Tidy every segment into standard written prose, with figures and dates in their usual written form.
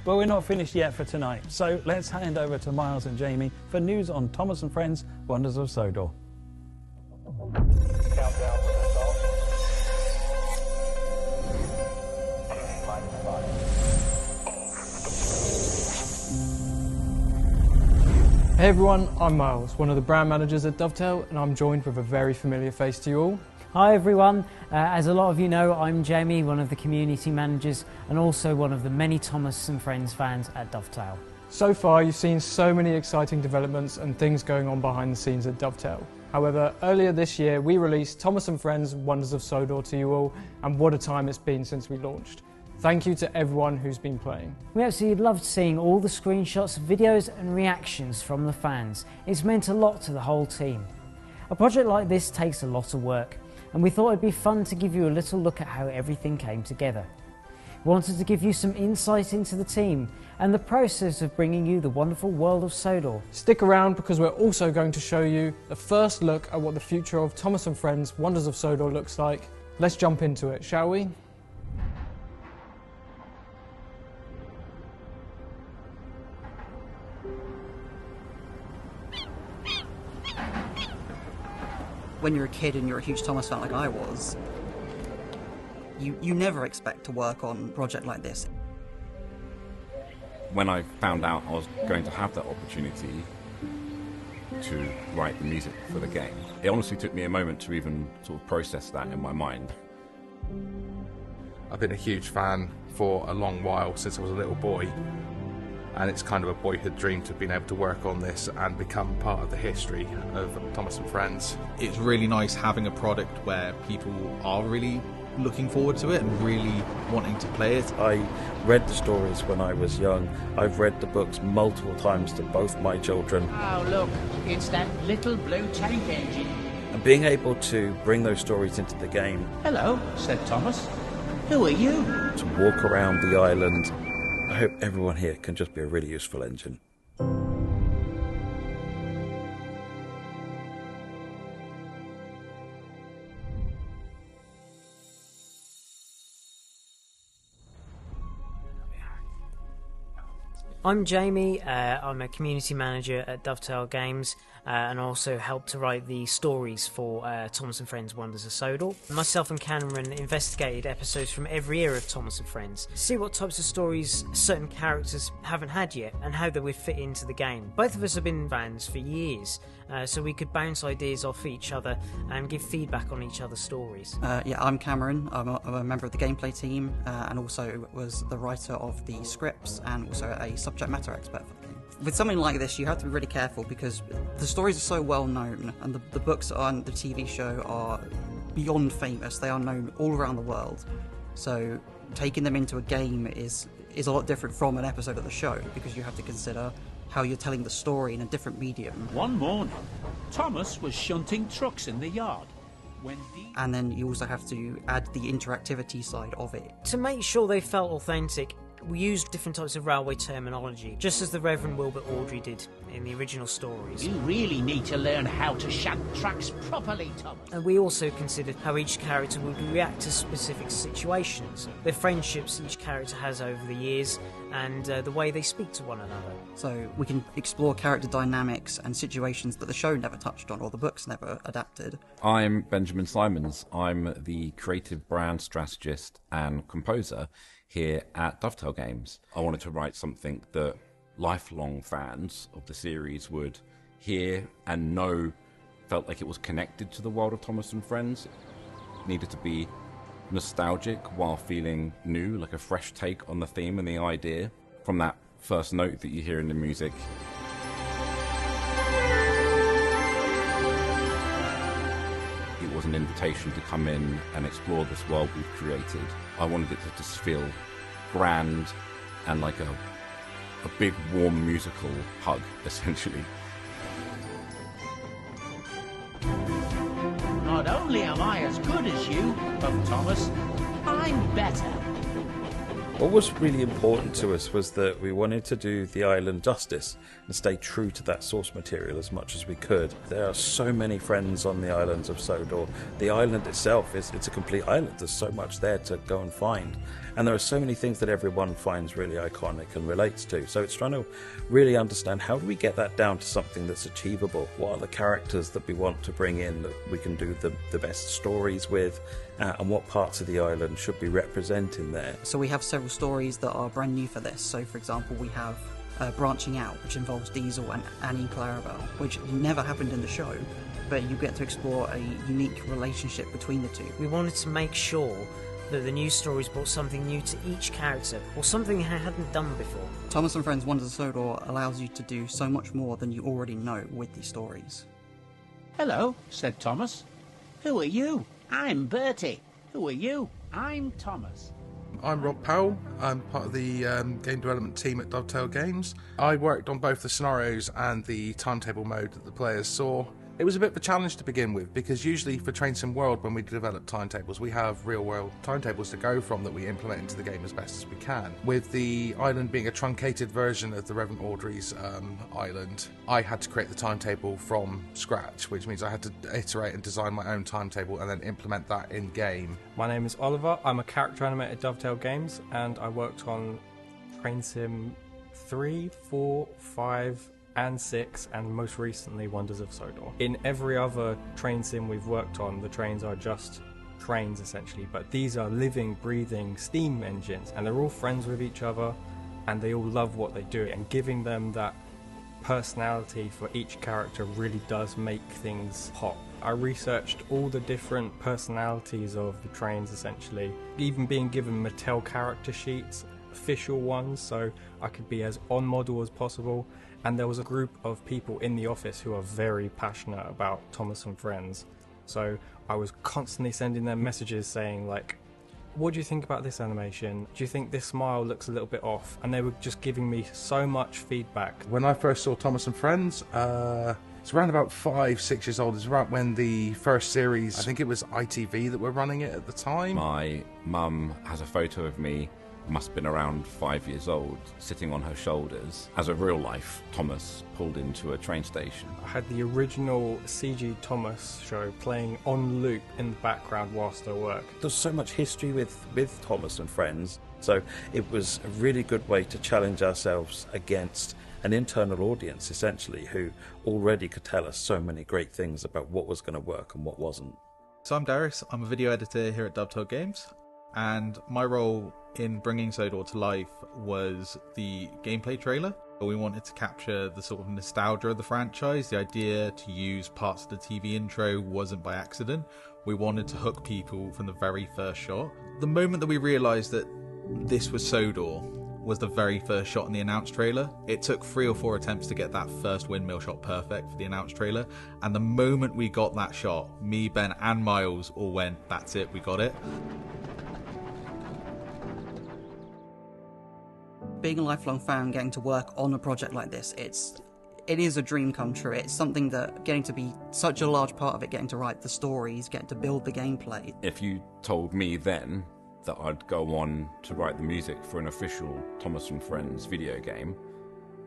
But we're not finished yet for tonight, so let's hand over to Miles and Jamie for news on Thomas and Friends Wonders of Sodor. Countdown for assault. Hey everyone, I'm Miles, one of the brand managers at Dovetail, and I'm joined with a very familiar face to you all. Hi everyone, as a lot of you know, I'm Jamie, one of the community managers and also one of the many Thomas and Friends fans at Dovetail. So far you've seen so many exciting developments and things going on behind the scenes at Dovetail. However, earlier this year we released Thomas and Friends Wonders of Sodor to you all, and what a time it's been since we launched. Thank you to everyone who's been playing. We absolutely loved seeing all the screenshots, videos and reactions from the fans. It's meant a lot to the whole team. A project like this takes a lot of work, and we thought it'd be fun to give you a little look at how everything came together. We wanted to give you some insight into the team and the process of bringing you the wonderful world of Sodor. Stick around because we're also going to show you the first look at what the future of Thomas and Friends Wonders of Sodor looks like. Let's jump into it, shall we? When you're a kid and you're a huge Thomas fan like I was, you never expect to work on a project like this. When I found out I was going to have that opportunity to write the music for the game, it honestly took me a moment to even sort of process that in my mind. I've been a huge fan for a long while, since I was a little boy. And it's kind of a boyhood dream to have been able to work on this and become part of the history of Thomas and Friends. It's really nice having a product where people are really looking forward to it and really wanting to play it. I read the stories when I was young. I've read the books multiple times to both my children. Oh look, it's that little blue tank engine. And being able to bring those stories into the game. Hello, said Thomas. Who are you? To walk around the island. I hope everyone here can just be a really useful engine. I'm Jamie, I'm a community manager at Dovetail Games and also help to write the stories for Thomas and Friends Wonders of Sodor. Myself and Cameron investigated episodes from every era of Thomas and Friends, see what types of stories certain characters haven't had yet and how they would fit into the game. Both of us have been fans for years, so we could bounce ideas off each other and give feedback on each other's stories. Yeah, I'm Cameron, I'm a member of the gameplay team and also was the writer of the scripts and also a subject matter expert for the game. With something like this, you have to be really careful because the stories are so well known and the books and the TV show are beyond famous. They are known all around the world. So taking them into a game is a lot different from an episode of the show because you have to consider how you're telling the story in a different medium. One morning, Thomas was shunting trucks in the yard. And then you also have to add the interactivity side of it. To make sure they felt authentic, we used different types of railway terminology, just as the Reverend Wilbur Awdry did in the original stories. You really need to learn how to shunt trucks properly, Thomas. And we also considered how each character would react to specific situations, the friendships each character has over the years, and the way they speak to one another. So we can explore character dynamics and situations that the show never touched on or the books never adapted. I'm Benjamin Simons. I'm the creative brand strategist and composer here at Dovetail Games. I wanted to write something that lifelong fans of the series would hear and know felt like it was connected to the world of Thomas and Friends. It needed to be nostalgic while feeling new, like a fresh take on the theme and the idea. From that first note that you hear in the music, it was an invitation to come in and explore this world we've created. I wanted it to just feel grand and like a big warm musical hug, essentially. Not only am I as good as you, but Thomas, I'm better. What was really important to us was that we wanted to do the island justice and stay true to that source material as much as we could. There are so many friends on the islands of Sodor. The island itself it's a complete island. There's so much there to go and find. And there are so many things that everyone finds really iconic and relates to. So it's trying to really understand, how do we get that down to something that's achievable? What are the characters that we want to bring in that we can do the best stories with? And what parts of the island should be representing there? So we have several stories that are brand new for this. So for example, we have Branching Out, which involves Diesel and Annie and Clarabelle, which never happened in the show, but you get to explore a unique relationship between the two. We wanted to make sure that the new stories brought something new to each character, or something they hadn't done before. Thomas and Friends Wonders of Sodor allows you to do so much more than you already know with these stories. Hello, said Thomas. Who are you? I'm Bertie. Who are you? I'm Thomas. I'm Rob Powell. I'm part of the game development team at Dovetail Games. I worked on both the scenarios and the timetable mode that the players saw. It was a bit of a challenge to begin with, because usually for Train Sim World, when we develop timetables, we have real-world timetables to go from that we implement into the game as best as we can. With the island being a truncated version of the Reverend Audrey's island, I had to create the timetable from scratch, which means I had to iterate and design my own timetable and then implement that in-game. My name is Oliver. I'm a character animator at Dovetail Games, and I worked on Train Sim 3, 4, 5, and 6, and most recently Wonders of Sodor. In every other train sim we've worked on, the trains are just trains essentially, but these are living, breathing steam engines, and they're all friends with each other, and they all love what they do, and giving them that personality for each character really does make things pop. I researched all the different personalities of the trains essentially, even being given Mattel character sheets, official ones, so I could be as on model as possible. And there was a group of people in the office who are very passionate about Thomas and Friends. So I was constantly sending them messages saying like, what do you think about this animation? Do you think this smile looks a little bit off? And they were just giving me so much feedback. When I first saw Thomas and Friends, it's around about 5-6 years old. It's around when the first series, I think it was ITV that were running it at the time. My mum has a photo of me, must have been around 5 years old, sitting on her shoulders as a real life Thomas pulled into a train station. I had the original CG Thomas show playing on loop in the background whilst I worked. There's so much history with Thomas and Friends, so it was a really good way to challenge ourselves against an internal audience essentially, who already could tell us so many great things about what was going to work and what wasn't. So I'm Darius, I'm a video editor here at Dovetail Games, and my role in bringing Sodor to life was the gameplay trailer. We wanted to capture the sort of nostalgia of the franchise. The idea to use parts of the TV intro wasn't by accident. We wanted to hook people from the very first shot. The moment that we realised that this was Sodor was the very first shot in the announced trailer. It took 3 or 4 attempts to get that first windmill shot perfect for the announced trailer, and the moment we got that shot, me, Ben and Miles all went, that's it, we got it. Being a lifelong fan, getting to work on a project like this, it is a dream come true. It's something that getting to be such a large part of it, getting to write the stories, getting to build the gameplay. If you told me then that I'd go on to write the music for an official Thomas and Friends video game,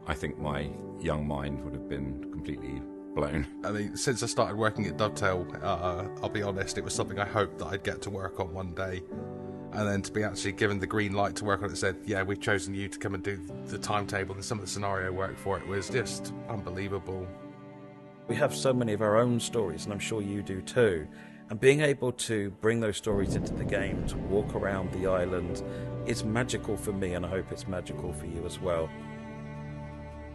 I think my young mind would have been completely blown. I mean, since I started working at Dovetail, I'll be honest, it was something I hoped that I'd get to work on one day. And then to be actually given the green light to work on it, said, yeah, we've chosen you to come and do the timetable and some of the scenario work for it, was just unbelievable. We have so many of our own stories, and I'm sure you do too. And being able to bring those stories into the game, to walk around the island, is magical for me, and I hope it's magical for you as well.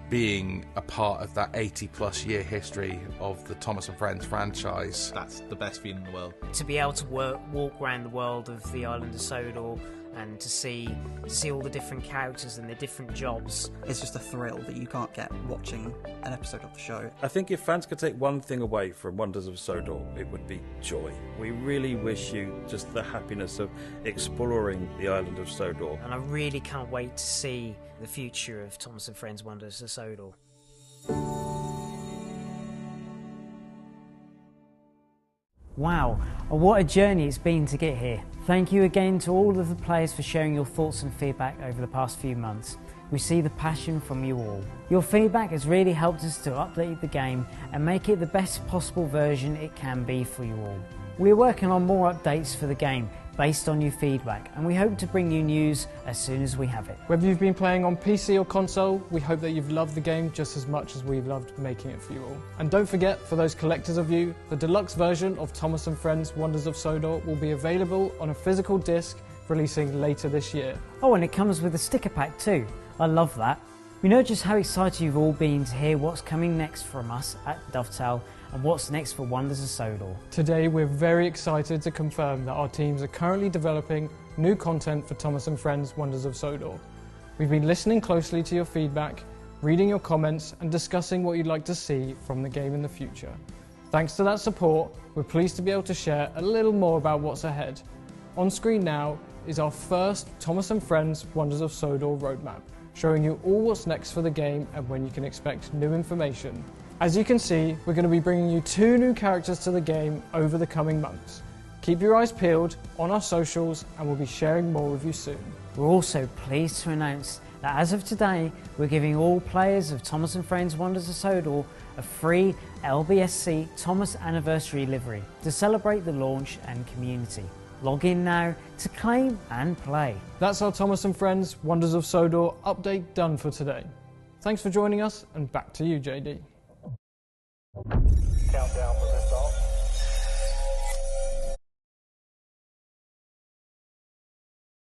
Being a part of that 80-plus year history of the Thomas and Friends franchise, That's the best feeling in the world. To be able to walk around the world of the island of Sodor and to see all the different characters and their different jobs. It's just a thrill that you can't get watching an episode of the show. I think if fans could take one thing away from Wonders of Sodor, it would be joy. We really wish you just the happiness of exploring the island of Sodor. And I really can't wait to see the future of Thomas and Friends Wonders of Sodor. Wow, what a journey it's been to get here. Thank you again to all of the players for sharing your thoughts and feedback over the past few months. We see the passion from you all. Your feedback has really helped us to update the game and make it the best possible version it can be for you all. We're working on more updates for the game. based on your feedback, and we hope to bring you news as soon as we have it. Whether you've been playing on PC or console, we hope that you've loved the game just as much as we've loved making it for you all. And don't forget, for those collectors of you, the deluxe version of Thomas and Friends Wonders of Sodor will be available on a physical disc, releasing later this year. Oh, and it comes with a sticker pack too. I love that. We know just how excited you've all been to hear what's coming next from us at Dovetail and what's next for Wonders of Sodor. Today we're very excited to confirm that our teams are currently developing new content for Thomas and Friends Wonders of Sodor. We've been listening closely to your feedback, reading your comments and discussing what you'd like to see from the game in the future. Thanks to that support, we're pleased to be able to share a little more about what's ahead. On screen now is our first Thomas and Friends Wonders of Sodor roadmap, showing you all what's next for the game and when you can expect new information. As you can see, we're going to be bringing you 2 new characters to the game over the coming months. Keep your eyes peeled on our socials and we'll be sharing more with you soon. We're also pleased to announce that as of today, we're giving all players of Thomas and Friends Wonders of Sodor a free LBSC Thomas Anniversary livery to celebrate the launch and community. Log in now to claim and play. That's our Thomas and Friends Wonders of Sodor update done for today. Thanks for joining us and back to you, JD. Countdown for